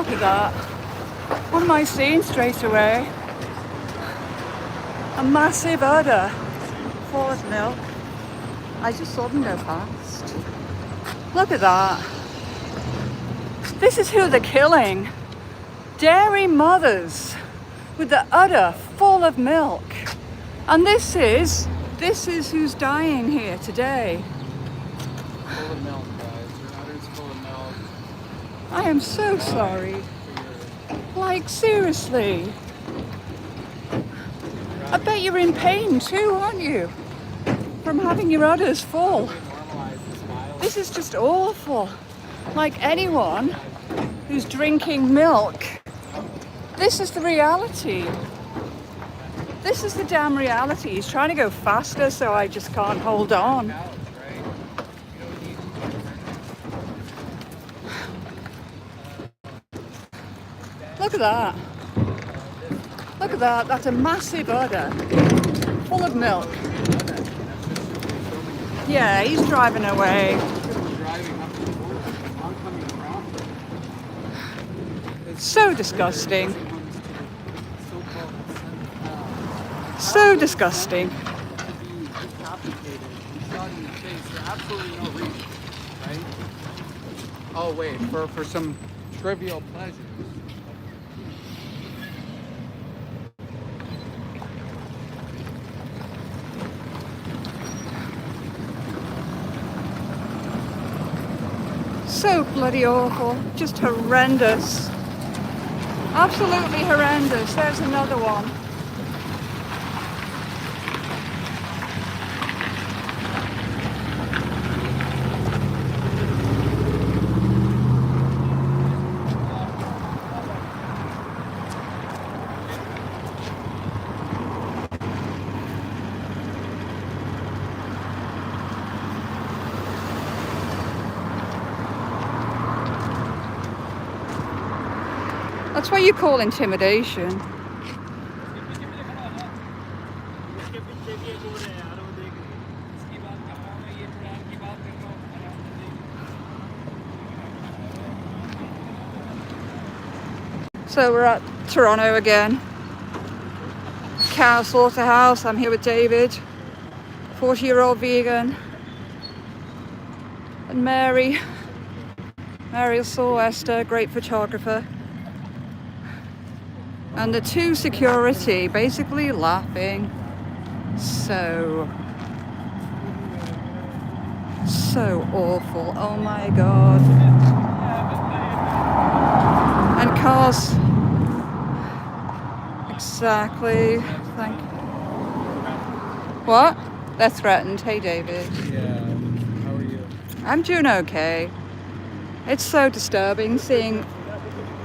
Look at that. What am I seeing straight away? A massive udder full of milk. I just saw them go past. Look at that. This is who they're killing. Dairy mothers with the udder full of milk. And this is who's dying here today. Full of milk, guys. Your udder's full of milk. I am so sorry. Like, seriously. I bet you're in pain too, aren't you? From having your udders full. This is just awful. Like anyone who's drinking milk, this is the reality. This is the damn reality. He's trying to go faster, so I just can't hold on. Look at that. Look at that. That's a massive udder full of milk. Yeah, he's driving away. So disgusting. So disgusting. Oh wait, for some trivial pleasures. So bloody awful. Just horrendous. Absolutely horrendous. There's another one. That's what you call intimidation. So we're at Toronto again. Cow slaughterhouse. I'm here with David, 40-year-old vegan, and Mary Sylvester, great photographer. And the two security basically laughing. So awful. Oh my God. And cars. Exactly. Thank you. What? They're threatened. Hey, David. Yeah. How are you? I'm doing okay. It's so disturbing seeing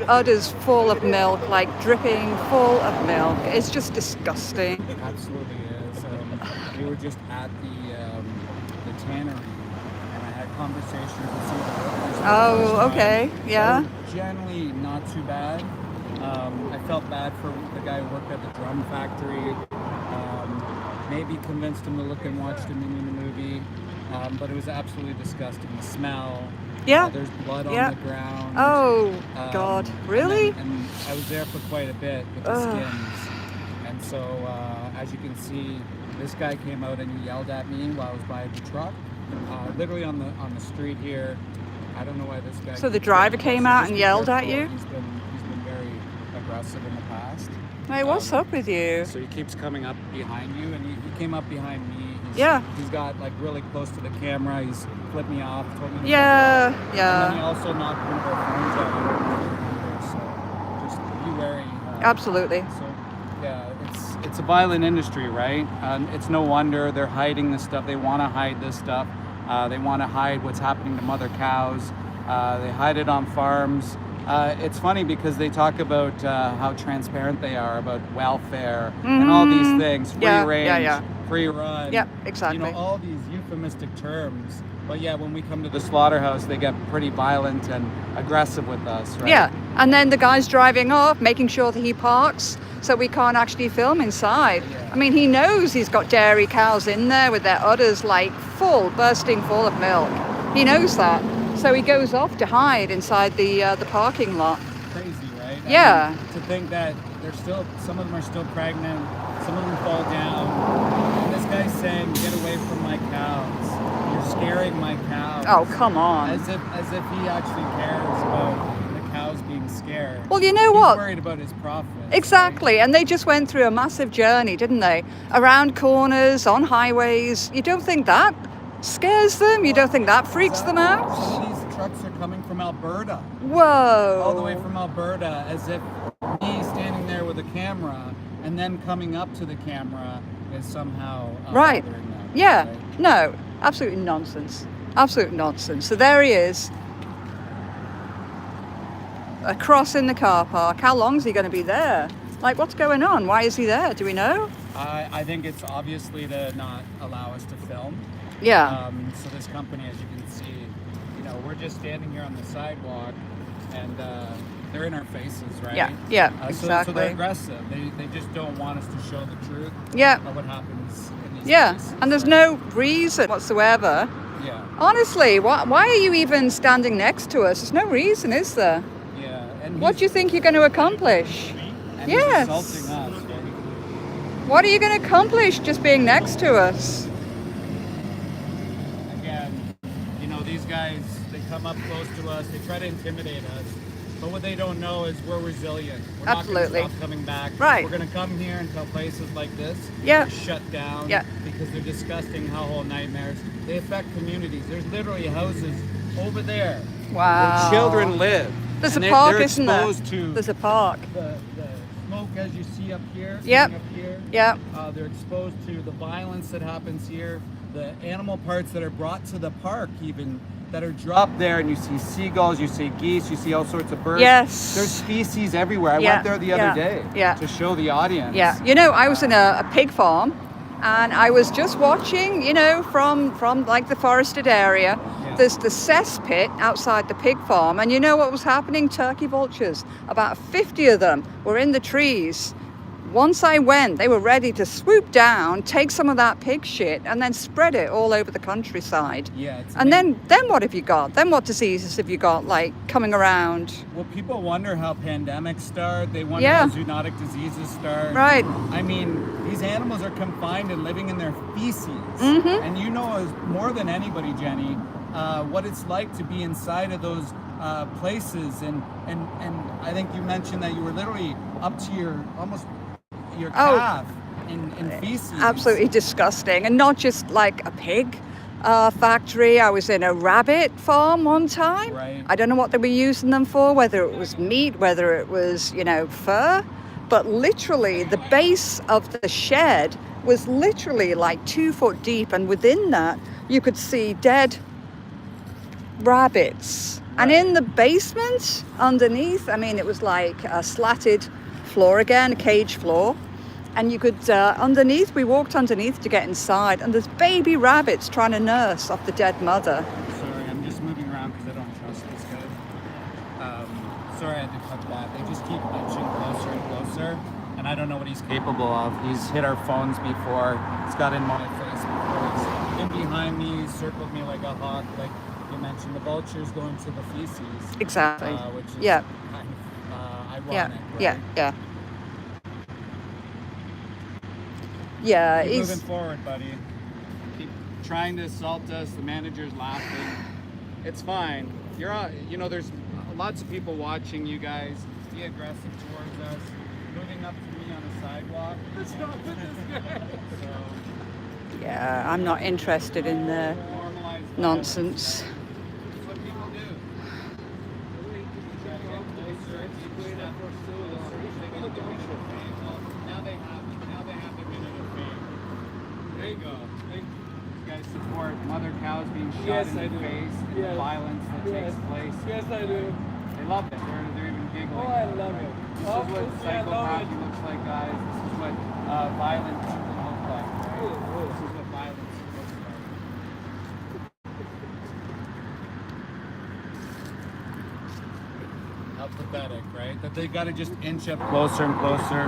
udders full of milk, like dripping full of milk. It's just disgusting. It absolutely is. We were just at the tannery, and I had conversations with some of the workers. Oh, okay, yeah. Generally not too bad. I felt bad for the guy who worked at the drum factory. Maybe convinced him to look and watch the movie, but it was absolutely disgusting. The smell. Yeah. There's blood on the ground. Oh, God. Really? And I was there for quite a bit with the skins. And so, as you can see, this guy came out and he yelled at me while I was by the truck. Literally on the street here. I don't know why this guy... So the driver came out and yelled at you? He's been very aggressive in the past. Hey, what's up with you? So he keeps coming up behind you, and he came up behind me. He's got like really close to the camera. He's flipped me off, told me to Yeah. And then he also knocked one of our phones out. So just be wary. Absolutely. So yeah, it's a violent industry, right? It's no wonder they're hiding this stuff. They want to hide this stuff. They want to hide what's happening to mother cows. They hide it on farms. It's funny because they talk about how transparent they are about welfare and all these things, free range, free run. Yeah, exactly. You know, all these euphemistic terms. But yeah, when we come to the slaughterhouse, they get pretty violent and aggressive with us, right? Yeah, and then the guy's driving off, making sure that he parks so we can't actually film inside. Yeah. I mean, he knows he's got dairy cows in there with their udders like bursting full of milk. He knows that. So he goes off to hide inside the parking lot. Crazy. Yeah. To think that some of them are still pregnant, some of them fall down. And this guy's saying, "Get away from my cows. You're scaring my cows." Oh, come on. As if he actually cares about the cows being scared. Well, you know He's what? worried about his profits. Exactly. And they just went through a massive journey, didn't they? Around corners, on highways. You don't think that scares them? You don't think that freaks them out? Some of these trucks are coming from Alberta. Whoa. All the way from Alberta, as if me standing there with a camera and then coming up to the camera is somehow right. bothering them, Yeah. right? No. Absolute nonsense. Absolute nonsense. So there he is. Across in the car park. How long is he going to be there? Like, what's going on? Why is he there? Do we know? I think it's obviously to not allow us to film. Yeah. So this company, as you can see, we're just standing here on the sidewalk, and they're in our faces, right? Yeah. Yeah. So they're aggressive. They just don't want us to show the truth. Yeah. Of what happens in these Yeah. cases, And there's right? no reason whatsoever. Yeah. Honestly, why are you even standing next to us? There's no reason, is there? Yeah. And What do you think you're going to accomplish? and Yes. he's insulting us, right? What are you going to accomplish just being next to us? Again, these guys, they come up close to us, they try to intimidate us, but what they don't know is we're resilient. We're Absolutely. not going to stop coming back. Right. We're going to come here until places like this Yeah. are shut down Yeah. because they're disgusting hellhole nightmares. They affect communities. There's literally houses over there Wow. where children live. There's and a park, they're isn't there? exposed to There's a park. the smoke, as you see up here. Yep. sitting Up here. Yeah. They're exposed to the violence that happens here, the animal parts that are brought to the park, even that are dropped there, and you see seagulls, you see geese, you see all sorts of birds. Yes. There's species everywhere. I Yeah. went there the other day Yeah. to show the audience. Yeah. I was in a pig farm, and I was just watching, from like the forested area. Yeah. There's the cesspit outside the pig farm, and you know what was happening? Turkey vultures. About 50 of them were in the trees. Once I went, they were ready to swoop down, take some of that pig shit, and then spread it all over the countryside. Yeah. And then what have you got? Then what diseases have you got, like, coming around? Well, people wonder how pandemics start. They wonder Yeah. how zoonotic diseases start. Right. I mean, these animals are confined and living in their feces. Mm-hmm. And you know as more than anybody, Jenny, what it's like to be inside of those places. And I think you mentioned that you were literally up to your calf in feces. Absolutely disgusting. And not just like a pig factory. I was in a rabbit farm one time. Right. I don't know what they were using them for, whether it was meat, whether it was, fur. But literally, the base of the shed was literally like 2 foot deep. And within that, you could see dead rabbits. And Right. in the basement underneath, it was like a slatted floor again, a cage floor. And you could, we walked underneath to get inside, and there's baby rabbits trying to nurse off the dead mother. Sorry, I'm just moving around because I don't trust this guy. Sorry, I had to cut that. They just keep inching closer and closer, and I don't know what he's capable of. He's hit our phones before. He's got in my face before. He's been behind me, circled me like a hawk, like you mentioned. The vultures going to the feces. Exactly. Which is Yeah. kind of Yeah. ironic, Yeah. right? Yeah. Yeah. Keep He's moving forward, buddy. Keep trying to assault us. The manager's laughing. It's fine. You're on. There's lots of people watching you guys. Be aggressive towards us. Moving up to me on the sidewalk. Let's not put this guy. Yeah. I'm not interested in the Normalize nonsense. That's what people do. Try to get closer. Step closer. They get the minute of fame. Well, now they have it. Now they have the minute of fame. There you go. You guys support mother cows being shot in the face and the violence that takes place. Yes, I do. They love it. They're even giggling. Oh, I love it. This is what psychopathy looks like, guys. This is what violent people look like, right? This is what violence looks like. How pathetic, right? That they got to just inch up closer and closer.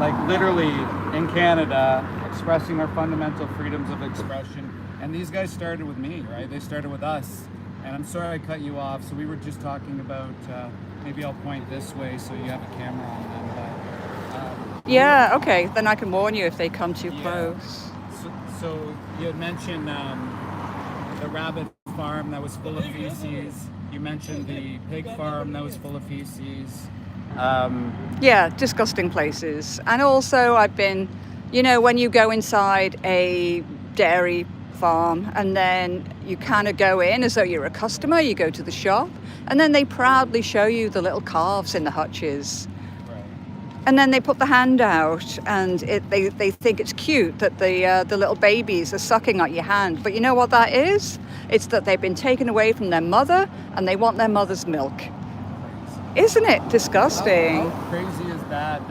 Like literally in Canada, expressing our fundamental freedoms of expression. And these guys started with me, right? They started with us. And I'm sorry I cut you off. So we were just talking about maybe I'll point this way so you have a camera on them. But Yeah, okay. Then I can warn you if they come too Yeah. close. so you had mentioned the rabbit farm that was full of feces. You mentioned the pig farm that was full of feces. Yeah, disgusting places. And also, I've been, when you go inside a dairy farm and then you kind of go in as though you're a customer, you go to the shop, and then they proudly show you the little calves in the hutches. Right. And then they put the hand out, and they think it's cute that the little babies are sucking at your hand. But you know what that is? It's that they've been taken away from their mother, and they want their mother's milk. Isn't it disgusting? How crazy is that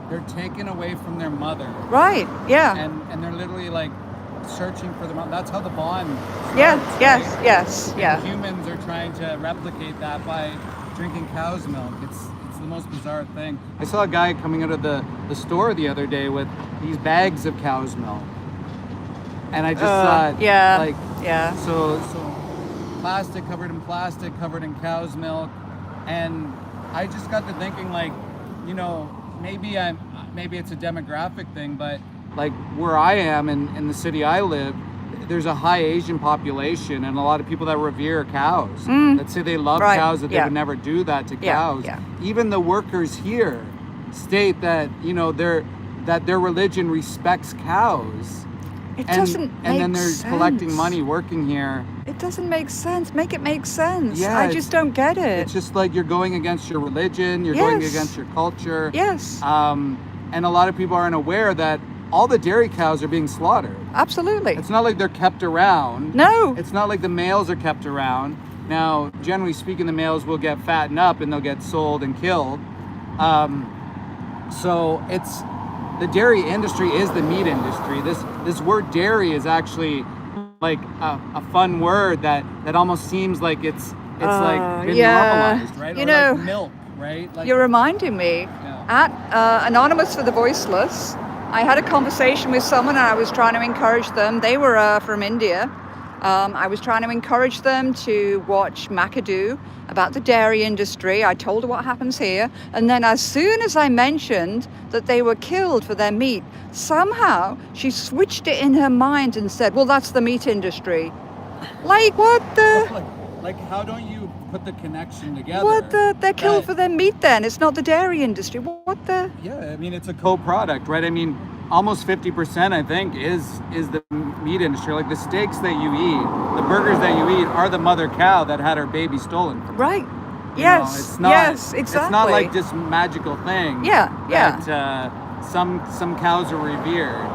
they're taken away from their mother? Right, yeah. And they're literally like searching for the mom. That's how the bond starts, Yeah, right? yes, And yeah. humans are trying to replicate that by drinking cow's milk. It's the most bizarre thing. I saw a guy coming out of the store the other day with these bags of cow's milk. And I just thought, yeah, like, yeah. so plastic covered in plastic, covered in cow's milk. And I just got to thinking, like, maybe it's a demographic thing, but like where I am in the city I live, there's a high Asian population and a lot of people that revere cows. That say they love Right, cows, that they yeah. would never do that to Yeah, cows. yeah. Even the workers here state that their religion respects cows. It And doesn't make then they're sense. collecting money working here. It doesn't make sense. Make it make sense. Yeah, I it's- just don't get it. It's just like you're going against your religion, you're going Yes. against your culture. Yes, And a lot of people aren't aware that all the dairy cows are being slaughtered. absolutely. It's not like they're kept around. No. It's not like the males are kept around. Now, generally speaking, the males will get fattened up and they'll get sold and killed. So it's the dairy industry is the meat industry. This word dairy is actually like a fun word that almost seems like it's like been yeah. normalized, right? You Or know, like milk, right? Like, You're reminding me. Yeah. At Anonymous for the Voiceless, I had a conversation with someone and I was trying to encourage them. They were from India. I was trying to encourage them to watch McAdoo about the dairy industry. I told her what happens here. And then as soon as I mentioned that they were killed for their meat, somehow she switched it in her mind and said, well, that's the meat industry. Like, what the? like how don't you put the connection together? They're killed That- for their meat then. It's not the dairy industry. What the? Yeah, I mean, it's a co-product, right? I mean, almost 50%, I think, is the meat industry. Like the steaks that you eat, the burgers that you eat are the mother cow that had her baby stolen from her. Right. You Yes. know, it's not, yes, exactly. It's not like this magical thing. Yeah, yeah. That some cows are revered.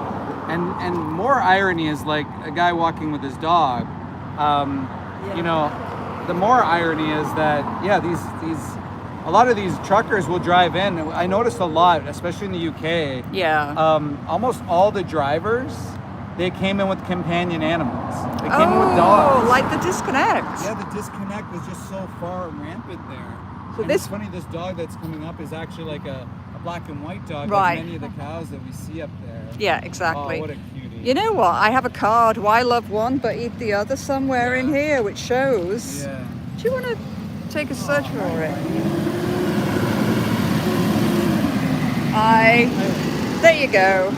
And more irony is like a guy walking with his dog. The more irony is that, a lot of these truckers will drive in. I noticed a lot, especially in the UK. Yeah. Almost all the drivers, they came in with companion animals. They came in with dogs. like the disconnect. Yeah, the disconnect was just so far rampant there. So And this- it's funny, this dog that's coming up is actually like a black and white dog, Right. like many of the cows that we see up there. Yeah, exactly. Oh, what a cutie. You know what? I have a card. Why love one but eat the other somewhere in here, which shows. Yeah. Do you want to take a search for it? There you go.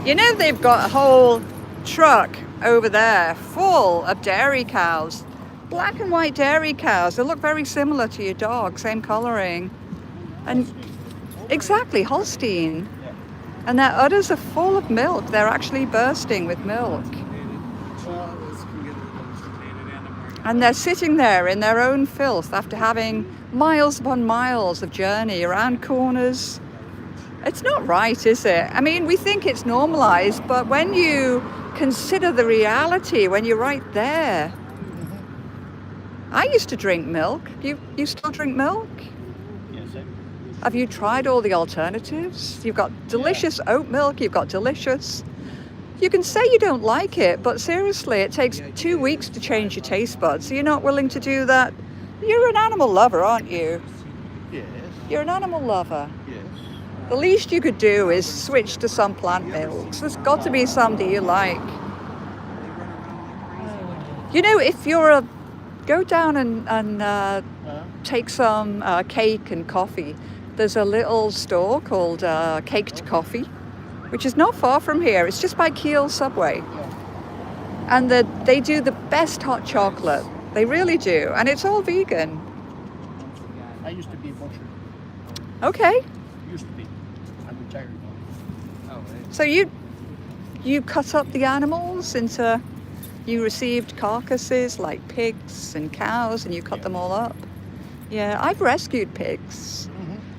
You know they've got a whole truck over there full of dairy cows. Black and white dairy cows. They look very similar to your dog, same coloring. And exactly, Holstein. And their udders are full of milk. They're actually bursting with milk. And they're sitting there in their own filth after having miles upon miles of journey around corners. It's not right, is it? I mean, we think it's normalized, but when you consider the reality, when you're right there. I used to drink milk. You still drink milk? Yes, sir. Have you tried all the alternatives? You've got delicious oat milk, you've got delicious. You can say you don't like it, but seriously, it takes 2 weeks to change your taste buds. So you're not willing to do that? You're an animal lover, aren't you? Yes. You're an animal lover. Yes. The least you could do is switch to some plant milks. There's got to be some that you like. You know, if you're Go down and take some cake and coffee. There's a little store called Caked Coffee, which is not far from here. It's just by Kiel Subway. And they do the best hot chocolate. They really do. And it's all vegan. I used to be a butcher. Okay. Used to be. I'm retired now. Oh, right. So you cut up the animals into, you received carcasses like pigs and cows and you cut them all up. Yeah, I've rescued pigs.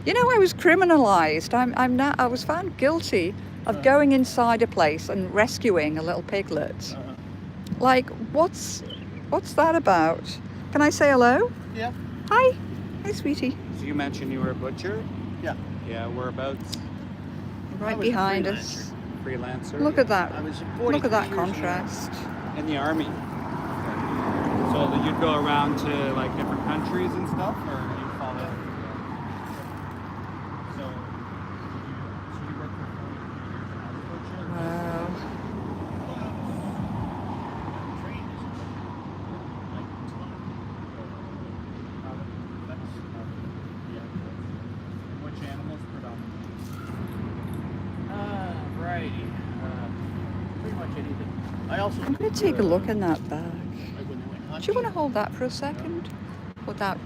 You know, I was criminalized. I was found guilty of going inside a place and rescuing a little piglet. Like, what's that about? Can I say hello? Yeah. Hi. Hi, sweetie. So you mentioned you were a butcher? Yeah. Yeah, whereabouts? Right was a behind us. Freelancer? Look at that. I was Look at 43 that years contrast. In the army. So that you'd go around to like different countries and stuff, or you follow? So you worked for 43 years as a butcher? Wow. Which animals predominantly? Variety. Pretty much anything. I also. I'm going to take a look in that bag. Like when they went hunting. Do you want to hold that for a second? Hold that.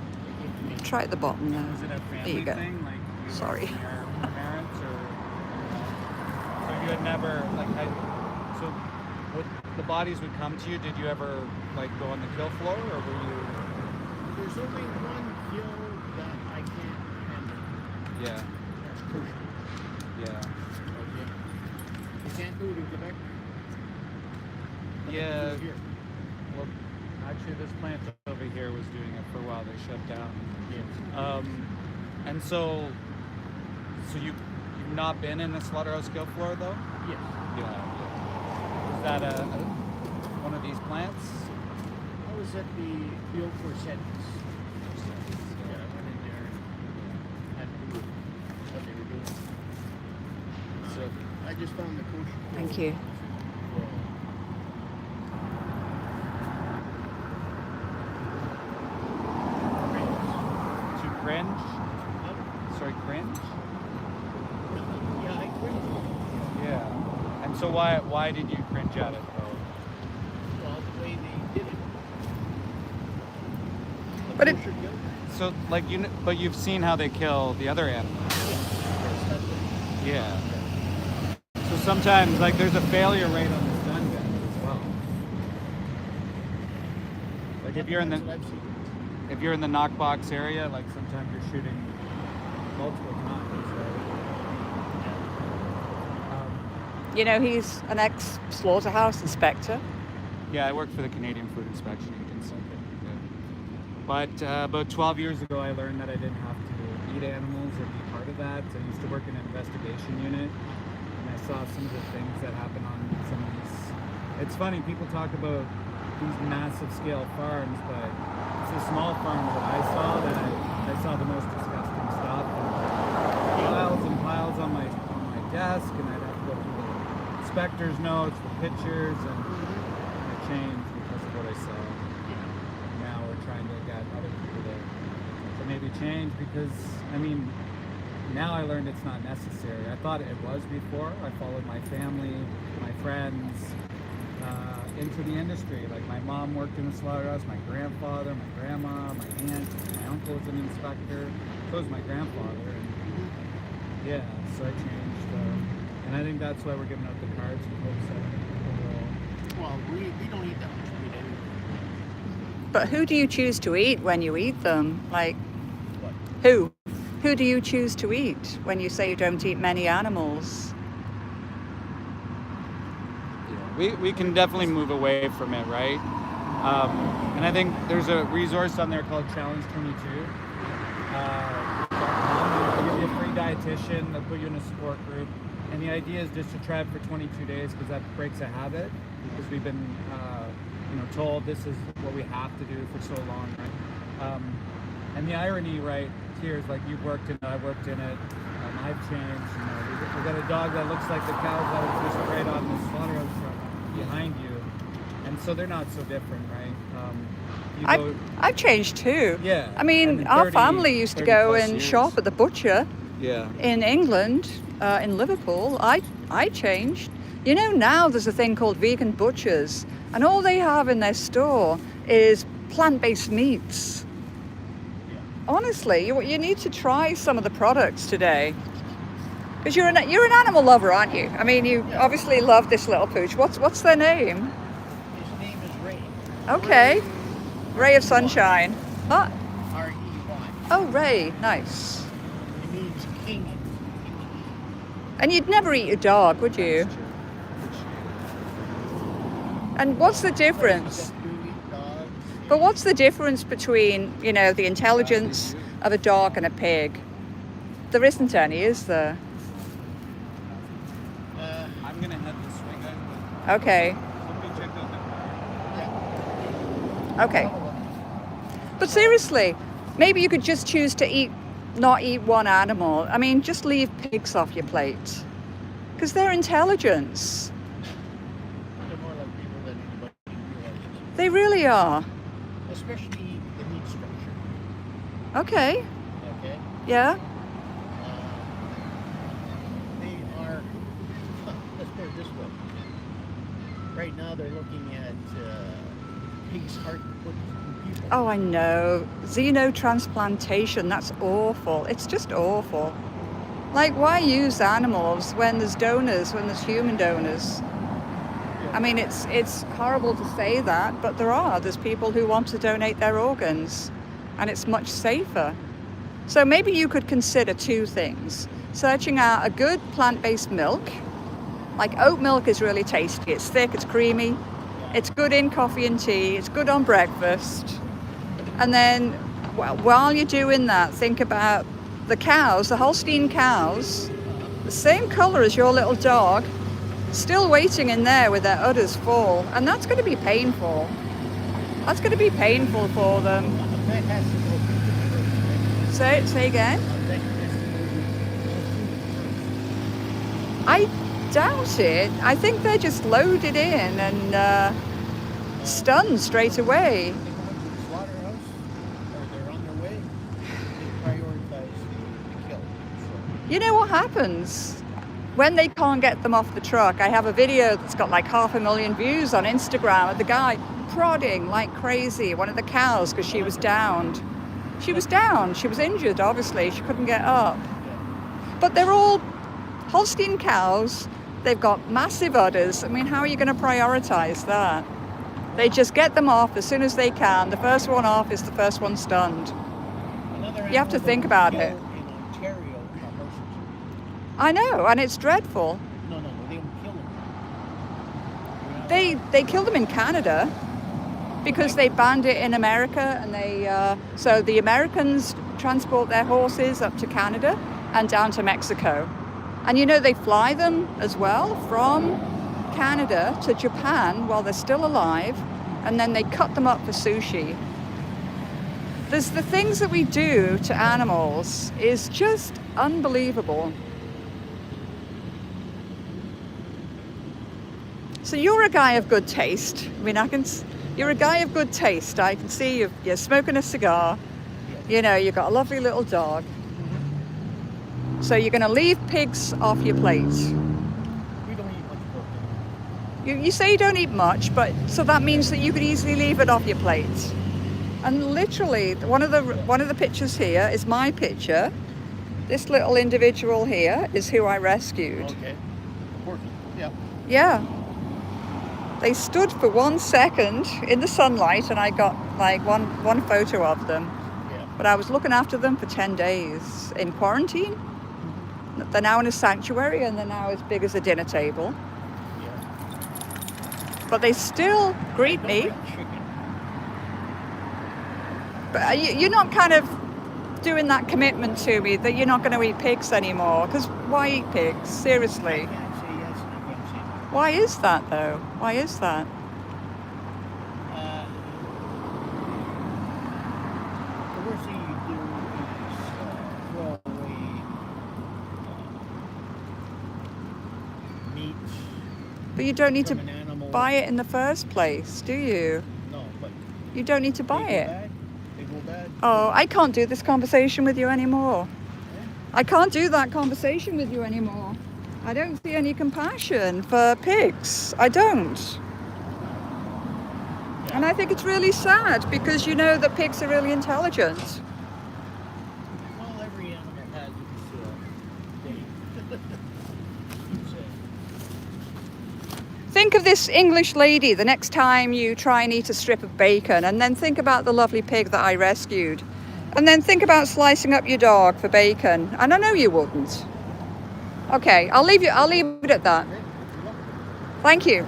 Try at the bottom now. Was it a family There you go. thing? Like you Sorry. and your parents, or so you had never like so what the bodies would come to you? Did you ever like go on the kill floor, or were you? There's only one kill that I can't remember. Yeah. That's crucial. Yeah. Okay. You can't do it in Quebec. But they Yeah. do it here. Well, actually, this plant over here was doing it for a while. They shut down. Yes. And so you've not been in the slaughterhouse kill floor though? Yes. Yeah. Is that one of these plants? I was at the old Corsettes. Yeah, I went in there and had to do what they were doing. So I just found the kosher. Thank you. to cringe? Sorry, cringe? Yeah, I cringed. Yeah. And so why did you cringe at it though? Well, the way they did it. The But it- kosher kill. So like but you've seen how they kill the other animals. Yes, that's it. Yeah. So sometimes like there's a failure rate on the stun gun as well. Like if you're in That's the what I've seen. if you're in the knockbox area, like sometimes you're shooting multiple times, right? You know, he's an ex-slaughterhouse inspector. Yeah, I work for the Canadian Food Inspection Agency. Yeah. But about 12 years ago, I learned that I didn't have to eat animals or be part of that. I used to work in an investigation unit, and I saw some of the things that happen on some of these. It's funny, people talk about these massive scale farms, but it's the small farms that I saw that I saw the most disgusting stuff. And piles and piles on my desk, and I'd have to go through the inspector's notes, the pictures, and I changed because of what I saw. Now we're trying to get other people to maybe change because, I mean, now I learned it's not necessary. I thought it was before. I followed my family, my friends into the industry. Like my mom worked in the slaughterhouse, my grandfather, my grandma, my aunt, my uncle was an inspector, so was my grandfather. And yeah, so I changed. And I think that's why we're giving out the cards for folks that people Well, we don't eat that much meat anyway. But who do you choose to eat when you eat them? Like, What? who? Who do you choose to eat when you say you don't eat many animals? we can definitely move away from it, right? And I think there's a resource on there called Challenge 22. They'll give you a free dietitian, they'll put you in a support group, and the idea is just to try it for 22 days because that breaks a habit. Because we've been, told this is what we have to do for so long, right? And the irony, right here, is like you've worked in it, I've worked in it. I've changed. We've got a dog that looks like the cows that was just right on the slaughterhouse behind you. and so they're not so different, right? You I've, go, I've changed too. yeah. I mean, and in our 30 family used to 30 go plus and years. shop at the butcher Yeah. in England, in Liverpool. I changed. You know, now there's a thing called vegan butchers, and all they have in their store is plant-based meats. Honestly, you need to try some of the products today. Because you're an animal lover, aren't you? I mean, you obviously love this little pooch. What's their name? His name is Ray. Okay, Ray of Sunshine. Ah, R-E-Y. oh, Ray, nice. It means king. And you'd never eat a dog, would you? That's true. And what's the difference? That do eat dogs. But what's the difference between, you know, the intelligence of a dog and a pig? There isn't any, is there? I'm gonna head this way, guys. Okay, Somebody check out that. Yeah. okay. But seriously, maybe you could just choose to not eat one animal. I mean, just leave pigs off your plate. Because they're intelligence. They're more like people than anybody realizes. They really are. Especially the meat structure. Okay, Okay? yeah. They are, let's put it this way. Right now they're looking at pig's heart put in people. Oh, I know. Xenotransplantation, that's awful. It's just awful. Like, why use animals when there's donors, when there's human donors? I mean, it's horrible to say that, but there's people who want to donate their organs, and it's much safer. So maybe you could consider two things. Searching out a good plant-based milk. Like oat milk is really tasty. It's thick, it's creamy. It's good in coffee and tea. It's good on breakfast. And then while you're doing that, think about the cows, the Holstein cows, the same color as your little dog, still waiting in there with their udders full. And that's going to be painful. That's going to be painful for them. That has to go through the first. Say again? That has to go through. I doubt it. I think they're just loaded in and stunned straight away. They go into the slaughterhouse, or they're on their way. They prioritize the kill. So, You know what happens when they can't get them off the truck? I have a video that's got like 500,000 views on Instagram of the guy prodding like crazy one of the cows because she was downed. She was down. She was injured, obviously. She couldn't get up. But they're all Holstein cows. They've got massive udders. I mean, how are you going to prioritize that? They just get them off as soon as they can. The first one off is the first one stunned. another You have to animal think that about kill it. In Ontario are horses. I know, and it's dreadful. No, they don't kill them. They kill them in Canada because they banned it in America, and so the Americans transport their horses up to Canada and down to Mexico. And you know, they fly them as well from Canada to Japan while they're still alive, and then they cut them up for sushi. There's the things that we do to animals is just unbelievable. So you're a guy of good taste. I mean, you're a guy of good taste. I can see you're smoking a cigar. You know, you've got a lovely little dog. So you're going to leave pigs off your plate. We don't eat much pork. You say you don't eat much, but so that means that you could easily leave it off your plate. And literally, one of the pictures here is my picture. This little individual here is who I rescued. Okay. Porky. Yeah. Yeah. They stood for 1 second in the sunlight, and I got like one photo of them. Yeah. But I was looking after them for 10 days in quarantine. They're now in a sanctuary, and they're now as big as a dinner table. Yeah. But they still greet Don't me. eat chicken. But you're not kind of doing that commitment to me that you're not going to eat pigs anymore. Because why eat pigs? I Seriously. can't say yes and I can't say no. Why is that, though? Why is that? The worst thing you do is throw away meat But you don't need from to. an animal buy it in the first place, do you? No, but You don't need to buy they go it. bad. They go bad. Oh, I can't do this conversation with you anymore. I can't do that conversation with you anymore. I don't see any compassion for pigs. I don't. And I think it's really sad because you know that pigs are really intelligent. Well, every animal has its day. Think of this English lady the next time you try and eat a strip of bacon, and then think about the lovely pig that I rescued. And then think about slicing up your dog for bacon. And I know you wouldn't. Okay, I'll leave it at that. Thank you.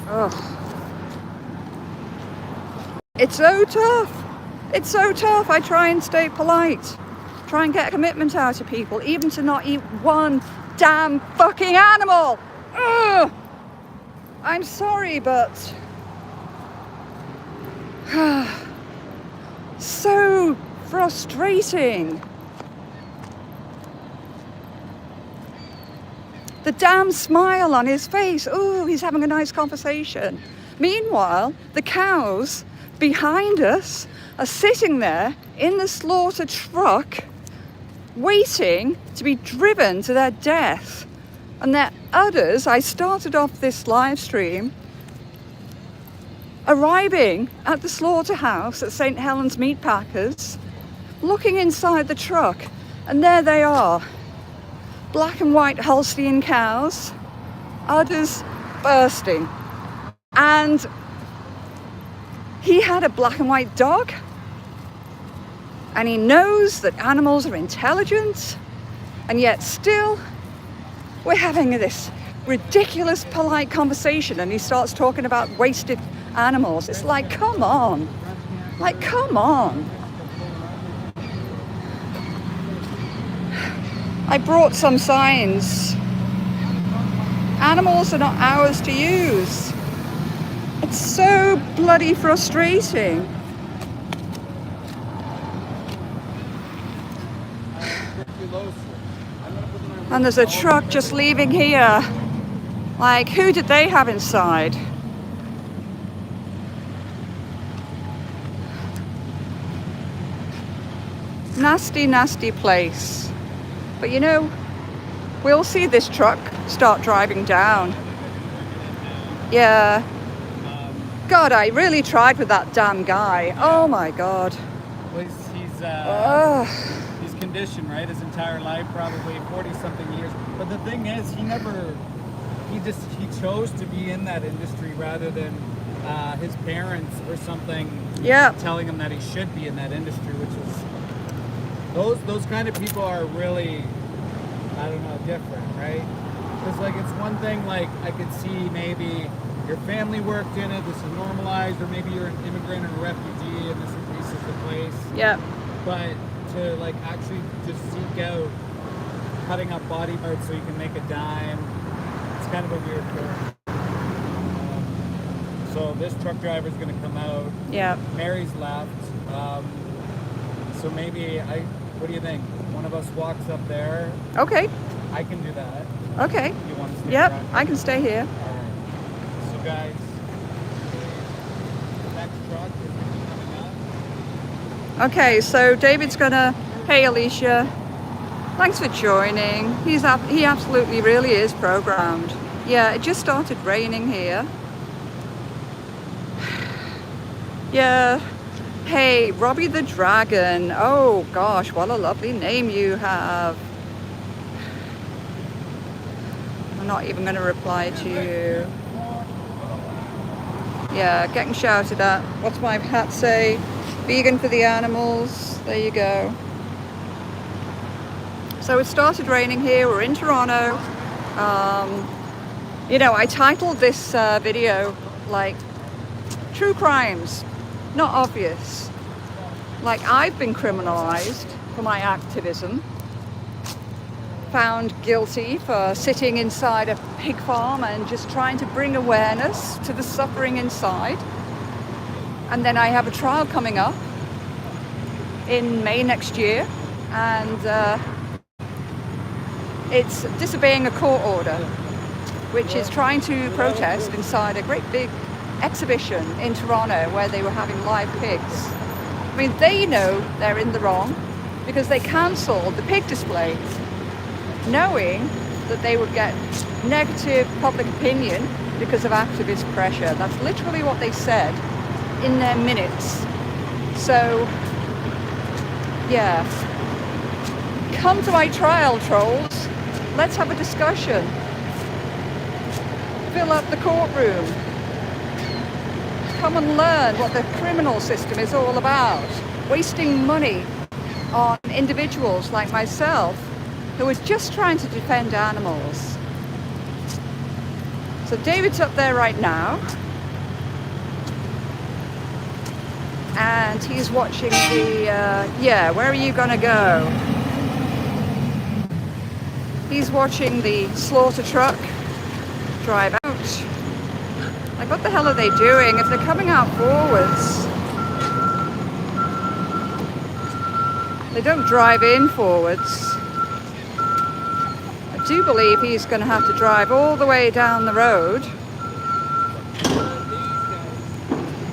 Ugh. It's so tough. It's so tough. I try and stay polite. Try and get a commitment out of people, even to not eat one damn fucking animal. Ugh. I'm sorry, but so frustrating. The damn smile on his face. Oh, he's having a nice conversation. Meanwhile, the cows behind us are sitting there in the slaughter truck, waiting to be driven to their death. And their udders, I started off this live stream arriving at the slaughterhouse at St. Helens Meatpackers, looking inside the truck, and there they are. Black and white Holstein cows, udders bursting. And he had a black and white dog, and he knows that animals are intelligent, and yet still we're having this ridiculous polite conversation, and he starts talking about wasted animals. It's like, come on. Like, come on. I brought some signs. Animals are not ours to use. It's so bloody frustrating. And there's a truck just leaving here. Like, who did they have inside? Nasty, nasty place. But you know, we'll see this truck start driving down. Yeah. God, I really tried with that damn guy. Oh my God. Well, he's conditioned, right? His entire life, probably 40-something years. But the thing is, he chose to be in that industry rather than his parents or something telling him that he should be in that industry, which is, those kind of people are really, I don't know, different, right? Because like, it's one thing, like, I could see maybe your family worked in it, this is normalized, or maybe you're an immigrant or a refugee and this is the place. Yeah. But to like actually just seek out cutting up body parts so you can make a dime, it's kind of a weird thing. So this truck driver is going to come out. Yeah. Mary's left. So maybe what do you think? One of us walks up there. Okay. I can do that. Okay. You want to stay Yep, around? I can stay here. All right. So guys, the next truck is coming up. Okay, so David's gonna, hey Alicia, thanks for joining. He absolutely really is programmed. Yeah, it just started raining here. Yeah. Hey, Robbie the Dragon. Oh gosh, what a lovely name you have. I'm not even going to reply to you. Yeah, getting shouted at. What's my hat say? Vegan for the animals. There you go. So it started raining here. We're in Toronto. You know, I titled this video like True Crimes, Not Obvious. Like, I've been criminalized for my activism, found guilty for sitting inside a pig farm and just trying to bring awareness to the suffering inside. And then I have a trial coming up in May next year, and it's disobeying a court order. which is trying to protest inside a great big exhibition in Toronto where they were having live pigs. I mean, they know they're in the wrong because they cancelled the pig display, knowing that they would get negative public opinion because of activist pressure. That's literally what they said in their minutes. So, yeah. Come to my trial, trolls. Let's have a discussion. Fill up the courtroom. Come and learn what the criminal system is all about. Wasting money on individuals like myself who are just trying to defend animals. So David's up there right now. And he's watching the, where are you gonna go? He's watching the slaughter truck drive out. Like, what the hell are they doing? If they're coming out forwards, they don't drive in forwards. I do believe he's going to have to drive all the way down the road.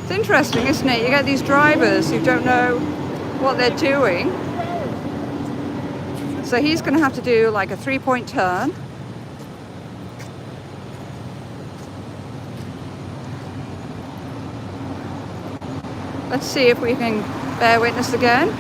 It's interesting, isn't it? You get these drivers who don't know what they're doing. So he's going to have to do like a 3-point turn. Let's see if we can bear witness again.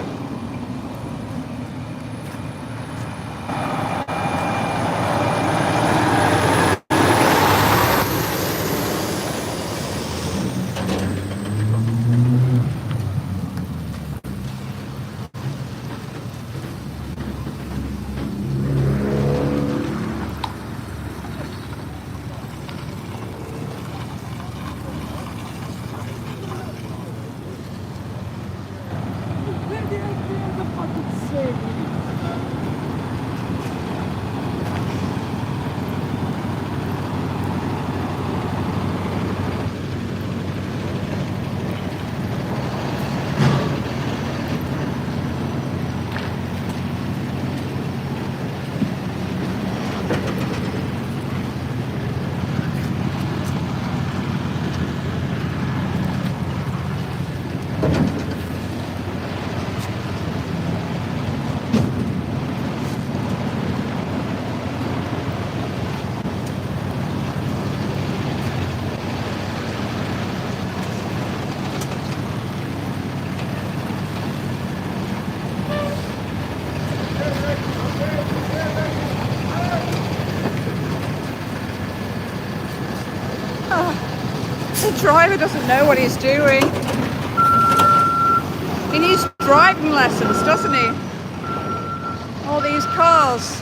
The driver doesn't know what he's doing. He needs driving lessons, doesn't he? All these cars.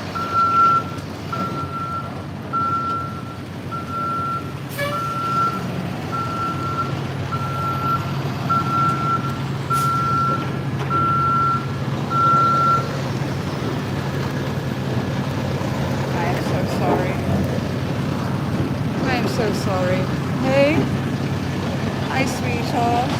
I am so sorry. I am so sorry. Hey? Hi, sweetheart.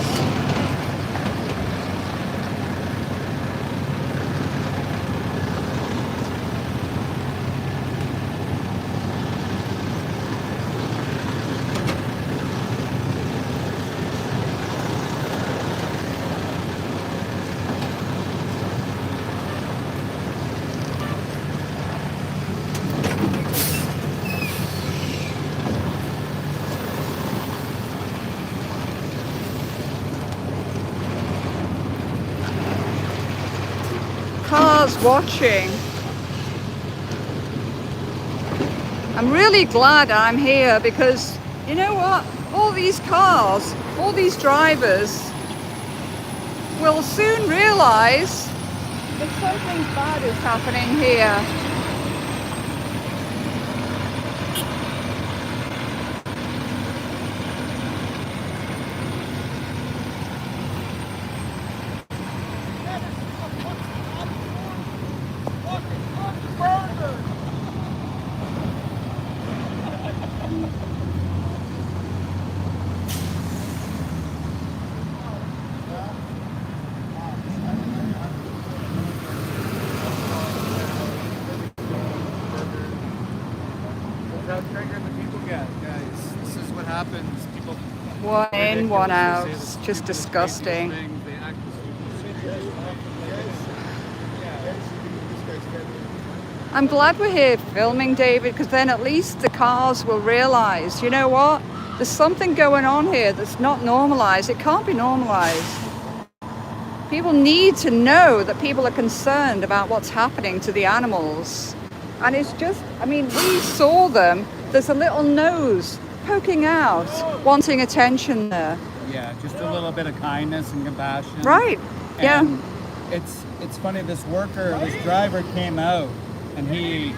Cars watching. I'm really glad I'm here because, you know what? All these cars, all these drivers will soon realize that something bad is happening here. One in, one ridiculous to out. say It's the just stupidest, disgusting. craziest things. They act I'm glad we're here filming, David, because then at least the cars will realize, you know what? There's something going on here that's not normalized. It can't be normalized. People need to know that people are concerned about what's happening to the animals. And it's just, I mean, we saw them. There's a little nose poking out, wanting attention there. Yeah, just a little bit of kindness and compassion. Right, yeah. And it's funny, this driver came out and he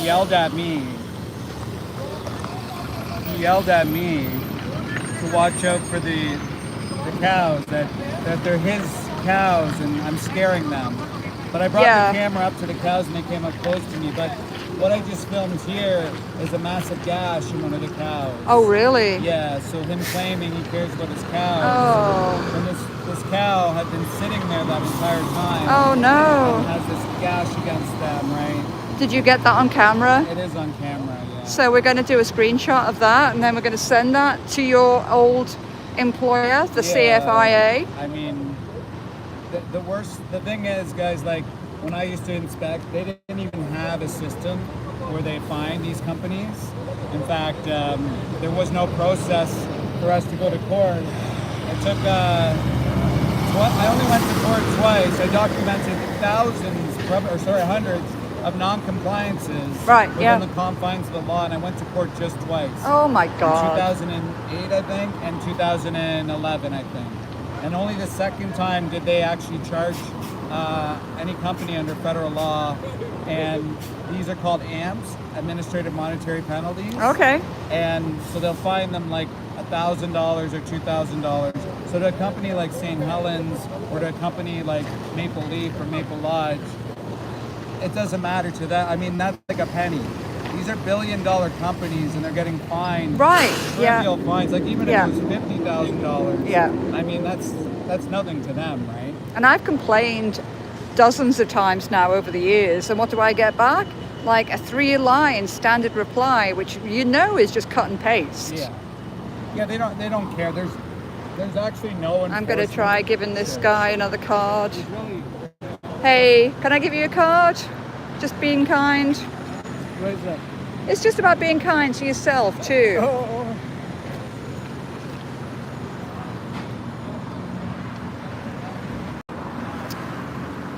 yelled at me. He yelled at me to watch out for the cows, that they're his cows and I'm scaring them. But I brought Yeah. the camera up to the cows and they came up close to me. But what I just filmed here is a massive gash in one of the cows. Oh, really? Yeah, so him claiming he cares about his cows. Oh, And this cow had been sitting there that entire time. oh And no. has this gash against them, right? Did you get that on camera? It is on camera, yeah. So we're going to do a screenshot of that and then we're going to send that to your old employer, the CFIA. I mean, the thing is, guys, like when I used to inspect, they didn't even have a system where they find these companies. In fact, there was no process for us to go to court. It took, I only went to court twice. I documented hundreds of non-compliances Right, within yeah. the confines of the law, and I went to court just twice. Oh my In God. 2008, I think, and 2011, I think. And only the second time did they actually charge any company under federal law, and these are called AMPs, administrative monetary penalties. Okay. And so they'll fine them like $1,000 or $2,000. So to a company like St. Helens or to a company like Maple Leaf or Maple Lodge, it doesn't matter to that. I mean, that's like a penny. These are billion-dollar companies, and they're getting fined. Right. Yeah. Trivial fines, like even Yeah. if it was $50,000. Yeah. I mean, that's nothing to them, right? And I've complained dozens of times now over the years. And what do I get back? Like a 3-line standard reply, which you know is just cut and paste. Yeah. Yeah, they don't care. There's actually no enforcement. I'm going to try giving this guy another card. It's really, Hey, can I give you a card? Just being kind. what is that? It's just about being kind to yourself too. Oh.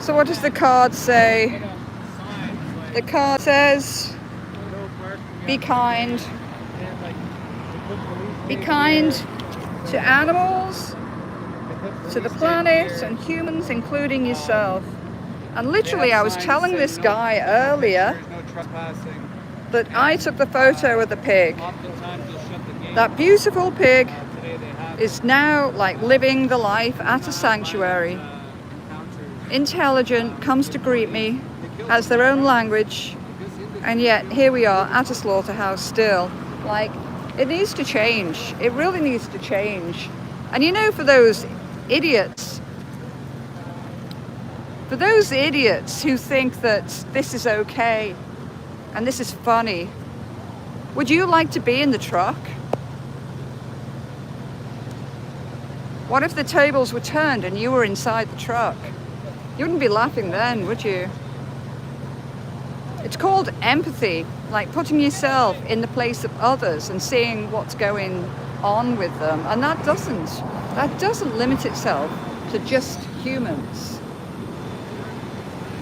So what does the card say? The card says, be kind. Be kind to animals, to the planet, and humans, including yourself. And literally, I was telling this guy earlier There's no trespassing. that I took the photo of the pig. Oftentimes they'll shut the gate. That beautiful pig Today they have is now like living the life at a sanctuary. encounters. Intelligent, comes to greet me, has their own language, and yet here we are at a slaughterhouse still. Like, it needs to change. It really needs to change. And you know, for those idiots who think that this is okay and this is funny, would you like to be in the truck? What if the tables were turned and you were inside the truck? You wouldn't be laughing then, would you? It's called empathy, like putting yourself in the place of others and seeing what's going on with them. And that doesn't limit itself to just humans.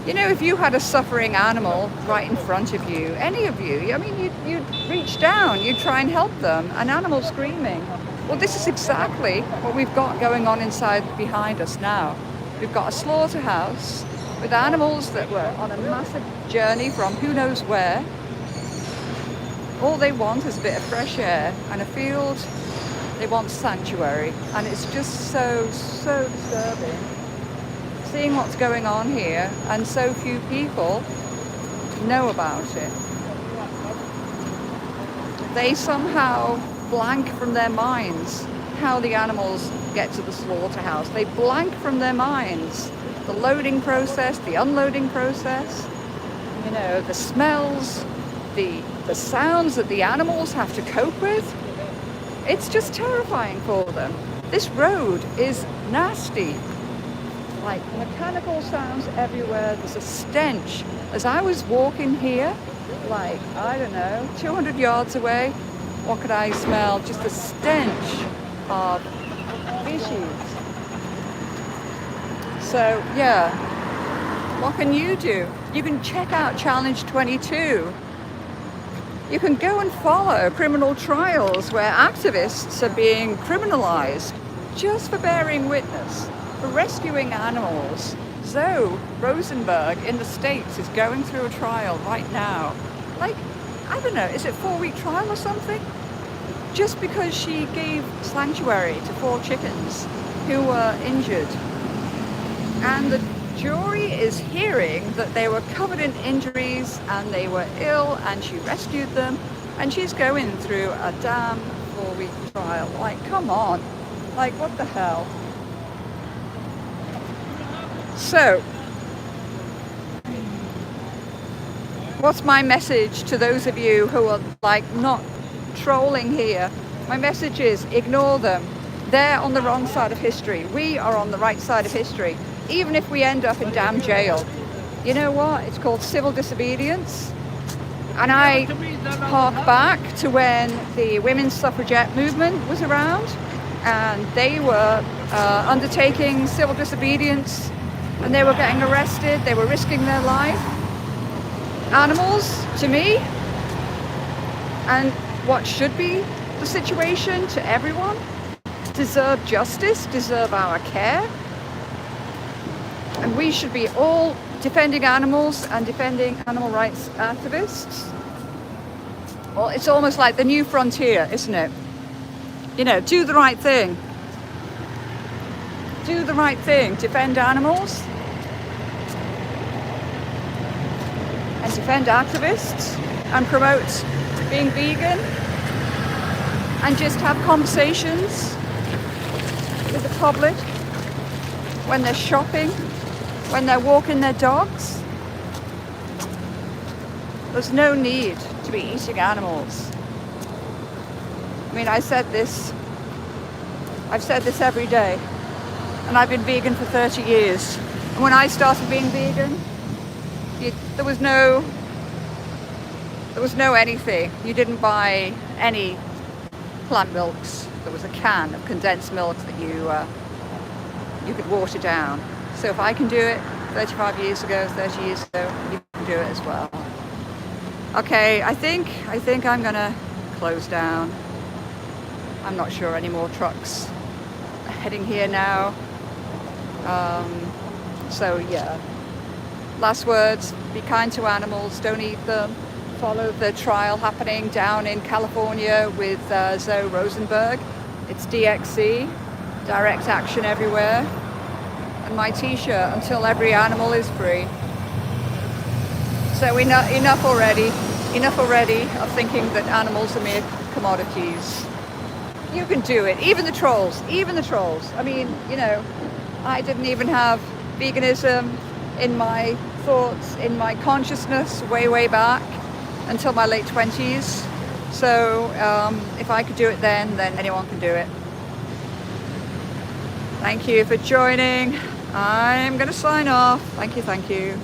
You know, if you had a suffering animal right in front of you, any of you, I mean, you'd reach down, you'd try and help them, an animal screaming. Well, this is exactly what we've got going on inside behind us now. We've got a slaughterhouse with animals that were on a massive journey from who knows where. All they want is a bit of fresh air and a field. They want sanctuary. And it's just so disturbing seeing what's going on here, and so few people know about it. They somehow blank from their minds how the animals get to the slaughterhouse. They blank from their minds the loading process, the unloading process, you know, the smells, the sounds that the animals have to cope with. It's just terrifying for them. This road is nasty. Like mechanical sounds everywhere. There's a stench. As I was walking here, like, I don't know, 200 yards away, what could I smell? Just the stench of issues. So, yeah, what can you do? You can check out Challenge 22. You can go and follow criminal trials where activists are being criminalized just for bearing witness, for rescuing animals. Zoe Rosenberg in the States is going through a trial right now. Like, I don't know, is it 4-week trial or something? Just because she gave sanctuary to 4 chickens who were injured. And the jury is hearing that they were covered in injuries and they were ill and she rescued them, and she's going through a damn 4-week trial. Like, come on. Like, what the hell? So, what's my message to those of you who are like not trolling here? My message is ignore them. They're on the wrong side of history. We are on the right side of history. Even if we end up in damn jail. You know what? It's called civil disobedience. And I hark back to when the women's suffragette movement was around and they were undertaking civil disobedience and they were getting arrested, they were risking their life. Animals, to me, and what should be the situation to everyone, deserve justice, deserve our care. And we should be all defending animals and defending animal rights activists. Well, it's almost like the new frontier, isn't it? You know, do the right thing. Do the right thing. Defend animals. And defend activists. And promote being vegan. And just have conversations with the public when they're shopping, when they're walking their dogs. There's no need to be eating animals. I mean, I've said this every day, and I've been vegan for 30 years. And when I started being vegan, there was no anything. You didn't buy any plant milks. There was a can of condensed milk that you could water down. So if I can do it 35 years ago, 30 years ago, you can do it as well. Okay, I think I'm gonna close down. I'm not sure any more trucks are heading here now. So yeah, last words, be kind to animals, don't eat them. Follow the trial happening down in California with Zoe Rosenberg. It's DXC, direct action everywhere. And my t-shirt, until every animal is free. So enough already of thinking that animals are mere commodities. You can do it, even the trolls. I mean, you know, I didn't even have veganism in my thoughts, in my consciousness way back until my late 20s. So if I could do it then anyone can do it. Thank you for joining. I'm going to sign off. Thank you.